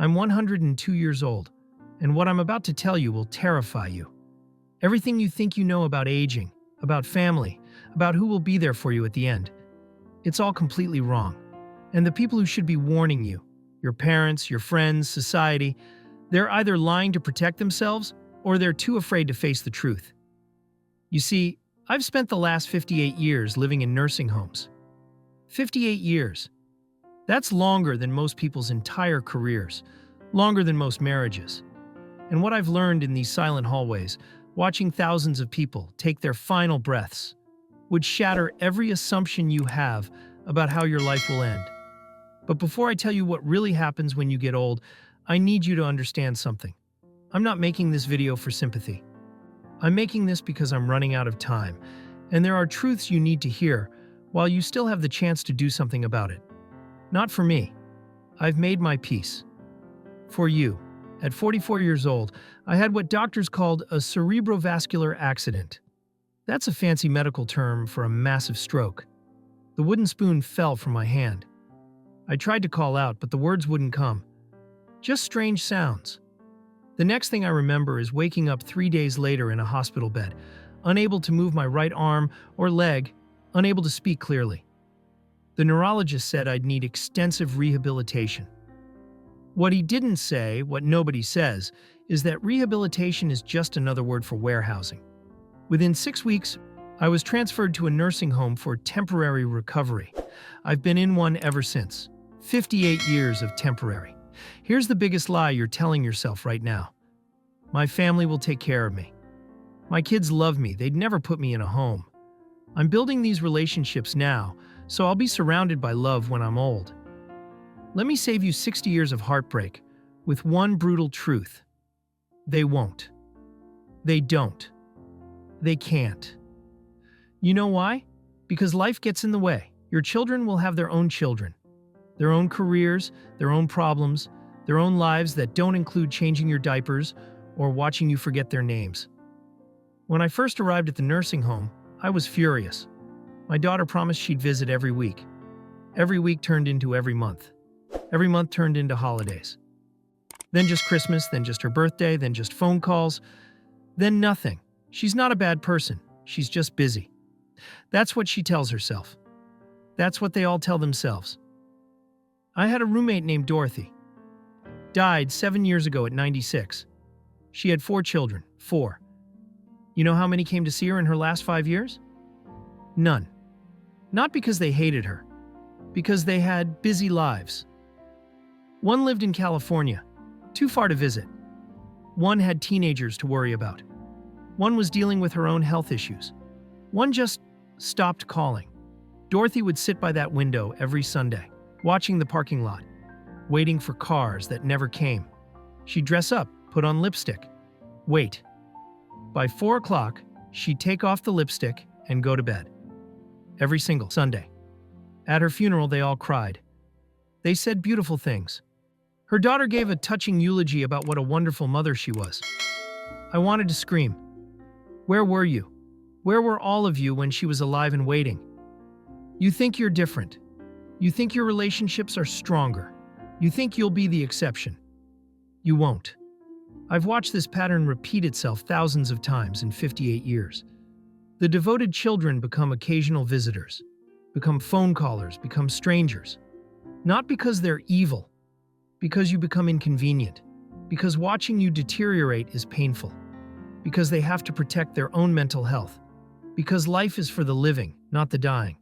I'm 102 years old, and what I'm about to tell you will terrify you. Everything you think you know about aging, about family, about who will be there for you at the end, it's all completely wrong. And the people who should be warning you, your parents, your friends, society, they're either lying to protect themselves or they're too afraid to face the truth. You see, I've spent the last 58 years living in nursing homes. 58 years. That's longer than most people's entire careers, longer than most marriages. And what I've learned in these silent hallways, watching thousands of people take their final breaths, would shatter every assumption you have about how your life will end. But before I tell you what really happens when you get old, I need you to understand something. I'm not making this video for sympathy. I'm making this because I'm running out of time, and there are truths you need to hear while you still have the chance to do something about it. Not for me. I've made my peace. For you. At 44 years old, I had what doctors called a cerebrovascular accident. That's a fancy medical term for a massive stroke. The wooden spoon fell from my hand. I tried to call out, but the words wouldn't come. Just strange sounds. The next thing I remember is waking up 3 days later in a hospital bed, unable to move my right arm or leg, unable to speak clearly. The neurologist said I'd need extensive rehabilitation. What he didn't say, what nobody says, is that rehabilitation is just another word for warehousing. Within 6 weeks, I was transferred to a nursing home for temporary recovery. I've been in one ever since. 58 years of temporary. Here's the biggest lie you're telling yourself right now. My family will take care of me. My kids love me. They'd never put me in a home. I'm building these relationships now, so I'll be surrounded by love when I'm old. Let me save you 60 years of heartbreak with one brutal truth. They won't. They don't. They can't. You know why? Because life gets in the way. Your children will have their own children, their own careers, their own problems, their own lives that don't include changing your diapers or watching you forget their names. When I first arrived at the nursing home, I was furious. My daughter promised she'd visit every week. Every week turned into every month. Every month turned into holidays. Then just Christmas, then just her birthday, then just phone calls, then nothing. She's not a bad person. She's just busy. That's what she tells herself. That's what they all tell themselves. I had a roommate named Dorothy. Died 7 years ago at 96. She had 4 children. 4. You know how many came to see her in her last 5 years? None. Not because they hated her. Because they had busy lives. One lived in California, too far to visit. One had teenagers to worry about. One was dealing with her own health issues. One just stopped calling. Dorothy would sit by that window every Sunday, watching the parking lot, waiting for cars that never came. She'd dress up, put on lipstick, wait. By 4 o'clock, she'd take off the lipstick and go to bed. Every single Sunday. At her funeral, they all cried. They said beautiful things. Her daughter gave a touching eulogy about what a wonderful mother she was. I wanted to scream. Where were you? Where were all of you when she was alive and waiting? You think you're different. You think your relationships are stronger. You think you'll be the exception. You won't. I've watched this pattern repeat itself thousands of times in 58 years. The devoted children become occasional visitors, become phone callers, become strangers. Not because they're evil, because you become inconvenient, because watching you deteriorate is painful, because they have to protect their own mental health, because life is for the living, not the dying.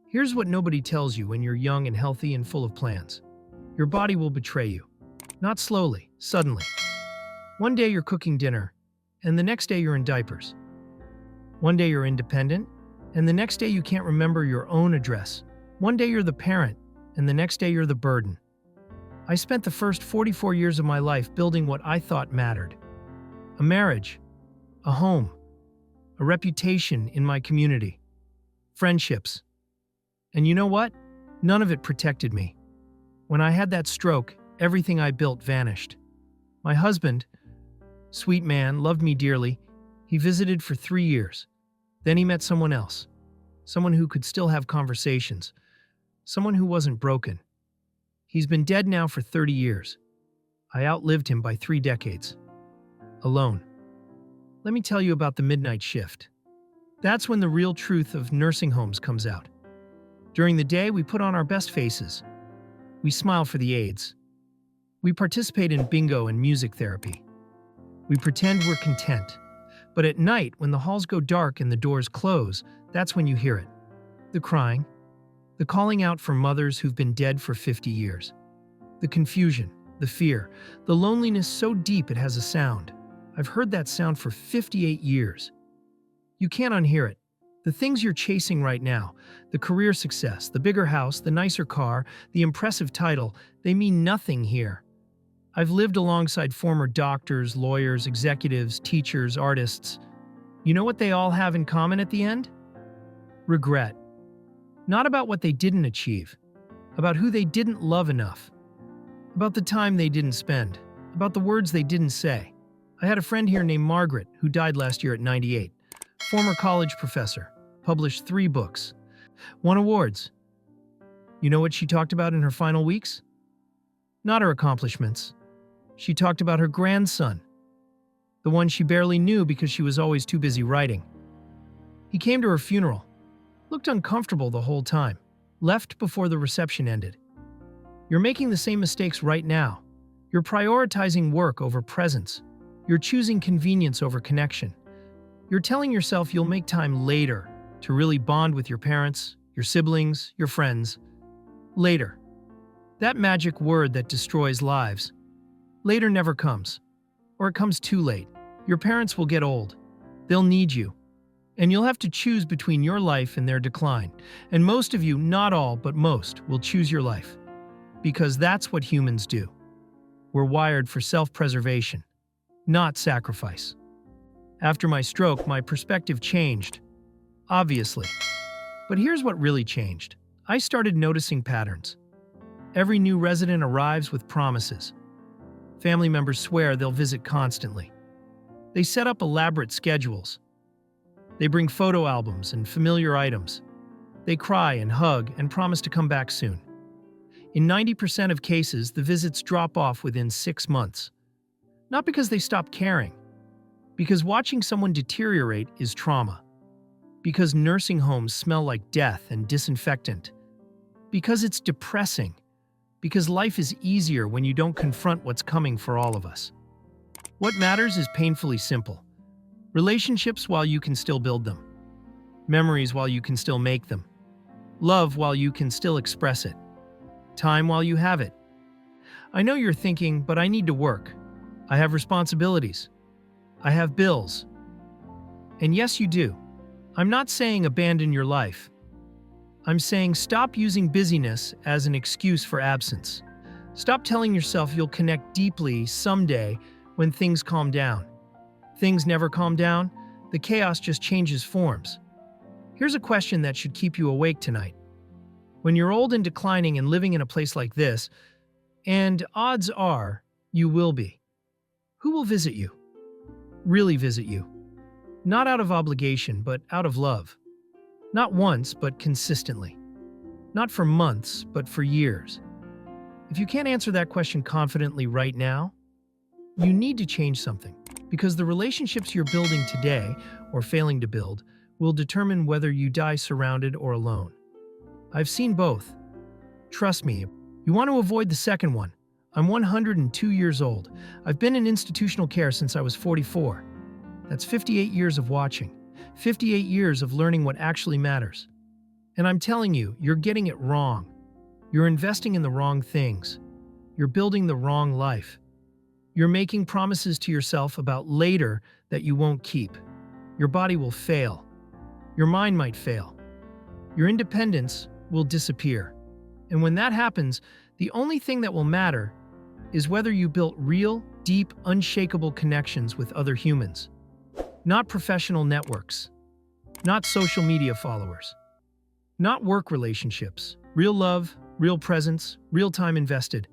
Here's what nobody tells you when you're young and healthy and full of plans. Your body will betray you. Not slowly, suddenly. One day you're cooking dinner, and the next day you're in diapers. One day you're independent, and the next day you can't remember your own address. One day you're the parent, and the next day you're the burden. I spent the first 44 years of my life building what I thought mattered. A marriage, a home, a reputation in my community, friendships. And you know what? None of it protected me. When I had that stroke, everything I built vanished. My husband, sweet man, loved me dearly. He visited for 3 years. Then he met someone else. Someone who could still have conversations. Someone who wasn't broken. He's been dead now for 30 years. I outlived him by 3 decades. Alone. Let me tell you about the midnight shift. That's when the real truth of nursing homes comes out. During the day, we put on our best faces. We smile for the aides. We participate in bingo and music therapy. We pretend we're content. But at night, when the halls go dark and the doors close, that's when you hear it. The crying. The calling out for mothers who've been dead for 50 years. The confusion. The fear. The loneliness so deep it has a sound. I've heard that sound for 58 years. You can't unhear it. The things you're chasing right now, the career success, the bigger house, the nicer car, the impressive title, they mean nothing here. I've lived alongside former doctors, lawyers, executives, teachers, artists. You know what they all have in common at the end? Regret. Not about what they didn't achieve, about who they didn't love enough, about the time they didn't spend, about the words they didn't say. I had a friend here named Margaret who died last year at 98. Former college professor, published 3 books, won awards. You know what she talked about in her final weeks? Not her accomplishments. She talked about her grandson, the one she barely knew because she was always too busy writing. He came to her funeral, looked uncomfortable the whole time, left before the reception ended. You're making the same mistakes right now. You're prioritizing work over presence. You're choosing convenience over connection. You're telling yourself you'll make time later to really bond with your parents, your siblings, your friends. Later. That magic word that destroys lives. Later never comes. Or it comes too late. Your parents will get old. They'll need you. And you'll have to choose between your life and their decline. And most of you, not all, but most, will choose your life. Because that's what humans do. We're wired for self-preservation, not sacrifice. After my stroke, my perspective changed. Obviously. But here's what really changed. I started noticing patterns. Every new resident arrives with promises. Family members swear they'll visit constantly. They set up elaborate schedules. They bring photo albums and familiar items. They cry and hug and promise to come back soon. In 90% of cases, the visits drop off within 6 months. Not because they stop caring. Because watching someone deteriorate is trauma. Because nursing homes smell like death and disinfectant. Because it's depressing. Because life is easier when you don't confront what's coming for all of us. What matters is painfully simple. Relationships while you can still build them. Memories while you can still make them. Love while you can still express it. Time while you have it. I know you're thinking, but I need to work. I have responsibilities. I have bills. And yes, you do. I'm not saying abandon your life. I'm saying stop using busyness as an excuse for absence. Stop telling yourself you'll connect deeply someday when things calm down. Things never calm down. The chaos just changes forms. Here's a question that should keep you awake tonight. When you're old and declining and living in a place like this, and odds are you will be, who will visit you? Really visit you. Not out of obligation, but out of love. Not once, but consistently. Not for months, but for years. If you can't answer that question confidently right now, you need to change something, because the relationships you're building today, or failing to build, will determine whether you die surrounded or alone. I've seen both. Trust me, you want to avoid the second one. I'm 102 years old. I've been in institutional care since I was 44. That's 58 years of watching, 58 years of learning what actually matters. And I'm telling you, you're getting it wrong. You're investing in the wrong things. You're building the wrong life. You're making promises to yourself about later that you won't keep. Your body will fail. Your mind might fail. Your independence will disappear. And when that happens, the only thing that will matter is whether you built real, deep, unshakable connections with other humans. Not professional networks. Not social media followers. Not work relationships. Real love, real presence, real time invested.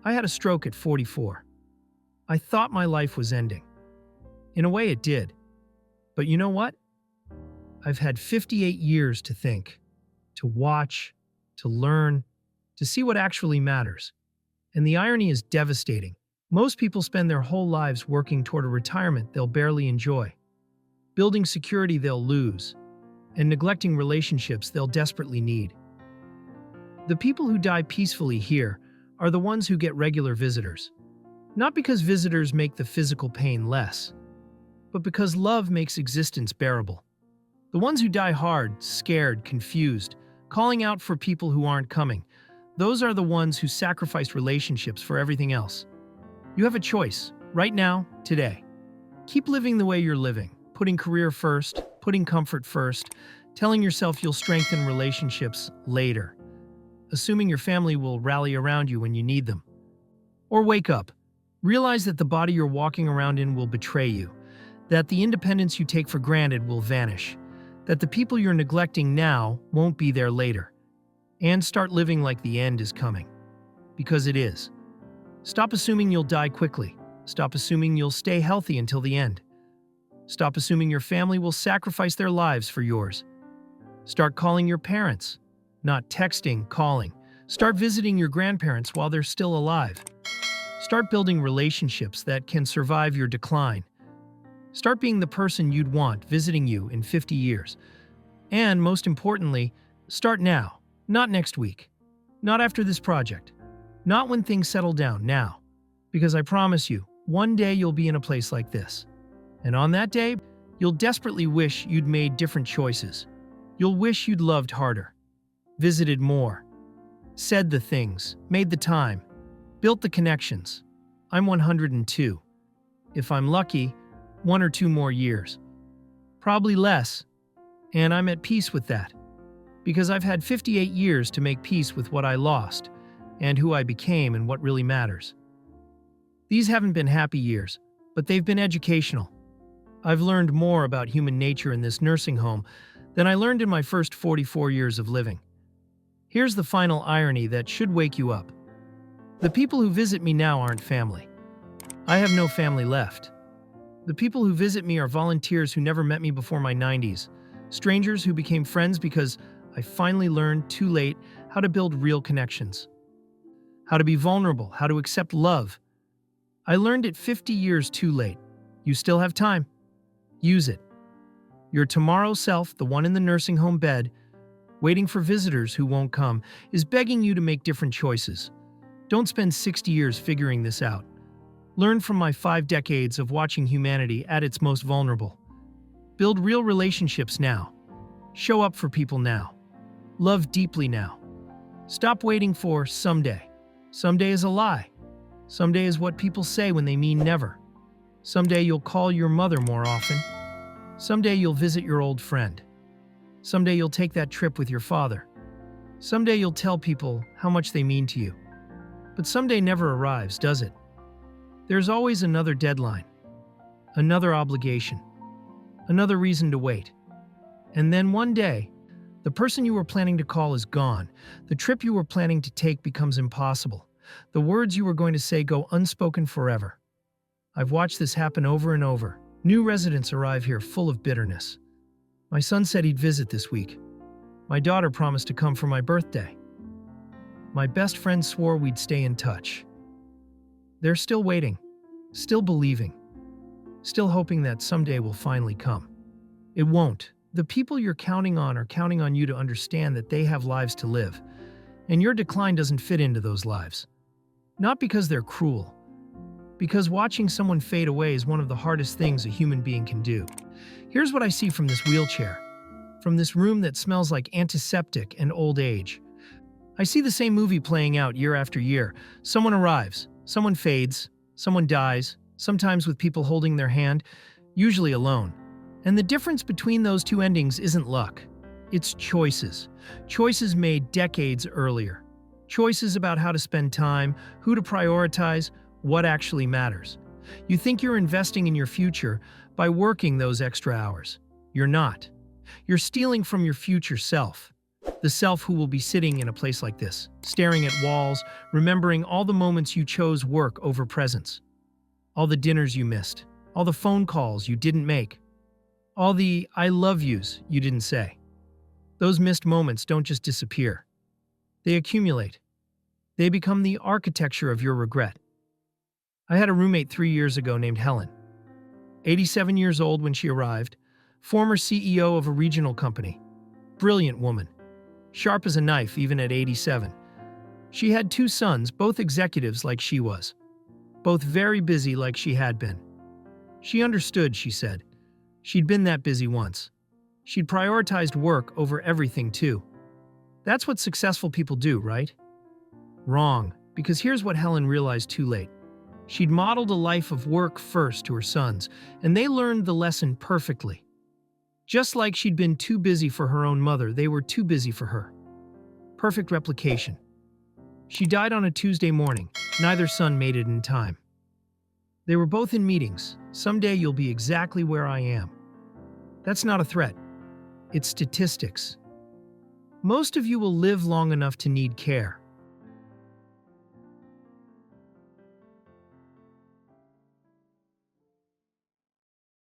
I had a stroke at 44. I thought my life was ending. In a way, it did. But you know what? I've had 58 years to think, to watch, to learn, to see what actually matters. And the irony is devastating. Most people spend their whole lives working toward a retirement they'll barely enjoy, building security they'll lose, and neglecting relationships they'll desperately need. The people who die peacefully here are the ones who get regular visitors. Not because visitors make the physical pain less, but because love makes existence bearable. The ones who die hard, scared, confused, calling out for people who aren't coming, those are the ones who sacrifice relationships for everything else. You have a choice, right now, today. Keep living the way you're living, putting career first, putting comfort first, telling yourself you'll strengthen relationships later, assuming your family will rally around you when you need them. Or wake up. Realize that the body you're walking around in will betray you, that the independence you take for granted will vanish, that the people you're neglecting now won't be there later. And start living like the end is coming. Because it is. Stop assuming you'll die quickly. Stop assuming you'll stay healthy until the end. Stop assuming your family will sacrifice their lives for yours. Start calling your parents. Not texting, calling. Start visiting your grandparents while they're still alive. Start building relationships that can survive your decline. Start being the person you'd want visiting you in 50 years. And most importantly, start now, not next week. Not after this project. Not when things settle down, now. Because I promise you, one day you'll be in a place like this. And on that day, you'll desperately wish you'd made different choices. You'll wish you'd loved harder. Visited more, said the things, made the time, built the connections. I'm 102. If I'm lucky, 1 or 2 more years. Probably less, and I'm at peace with that. Because I've had 58 years to make peace with what I lost, and who I became and what really matters. These haven't been happy years, but they've been educational. I've learned more about human nature in this nursing home than I learned in my first 44 years of living. Here's the final irony that should wake you up. The people who visit me now aren't family. I have no family left. The people who visit me are volunteers who never met me before my 90s, strangers who became friends because I finally learned too late how to build real connections, how to be vulnerable, how to accept love. I learned it 50 years too late. You still have time. Use it. Your tomorrow self, the one in the nursing home bed, waiting for visitors who won't come, is begging you to make different choices. Don't spend 60 years figuring this out. Learn from my 5 decades of watching humanity at its most vulnerable. Build real relationships now. Show up for people now. Love deeply now. Stop waiting for someday. Someday is a lie. Someday is what people say when they mean never. Someday you'll call your mother more often. Someday you'll visit your old friend. Someday you'll take that trip with your father. Someday you'll tell people how much they mean to you. But someday never arrives, does it? There's always another deadline, another obligation, another reason to wait. And then one day, the person you were planning to call is gone. The trip you were planning to take becomes impossible. The words you were going to say go unspoken forever. I've watched this happen over and over. New residents arrive here full of bitterness. My son said he'd visit this week. My daughter promised to come for my birthday. My best friend swore we'd stay in touch. They're still waiting, still believing, still hoping that someday will finally come. It won't. The people you're counting on are counting on you to understand that they have lives to live, and your decline doesn't fit into those lives. Not because they're cruel, because watching someone fade away is one of the hardest things a human being can do. Here's what I see from this wheelchair, from this room that smells like antiseptic and old age. I see the same movie playing out year after year. Someone arrives, someone fades, someone dies, sometimes with people holding their hand, usually alone. And the difference between those two endings isn't luck. It's choices. Choices made decades earlier. Choices about how to spend time, who to prioritize, what actually matters. You think you're investing in your future by working those extra hours. You're not. You're stealing from your future self. The self who will be sitting in a place like this, staring at walls, remembering all the moments you chose work over presence. All the dinners you missed. All the phone calls you didn't make. All the I love yous you didn't say. Those missed moments don't just disappear. They accumulate. They become the architecture of your regret. I had a roommate 3 years ago named Helen. 87 years old when she arrived, former CEO of a regional company. Brilliant woman. Sharp as a knife even at 87. She had 2 sons, both executives like she was. Both very busy like she had been. She understood, she said. She'd been that busy once. She'd prioritized work over everything too. That's what successful people do, right? Wrong, because here's what Helen realized too late. She'd modeled a life of work first to her sons, and they learned the lesson perfectly. Just like she'd been too busy for her own mother, they were too busy for her. Perfect replication. She died on a Tuesday morning. Neither son made it in time. They were both in meetings. Someday you'll be exactly where I am. That's not a threat. It's statistics. Most of you will live long enough to need care.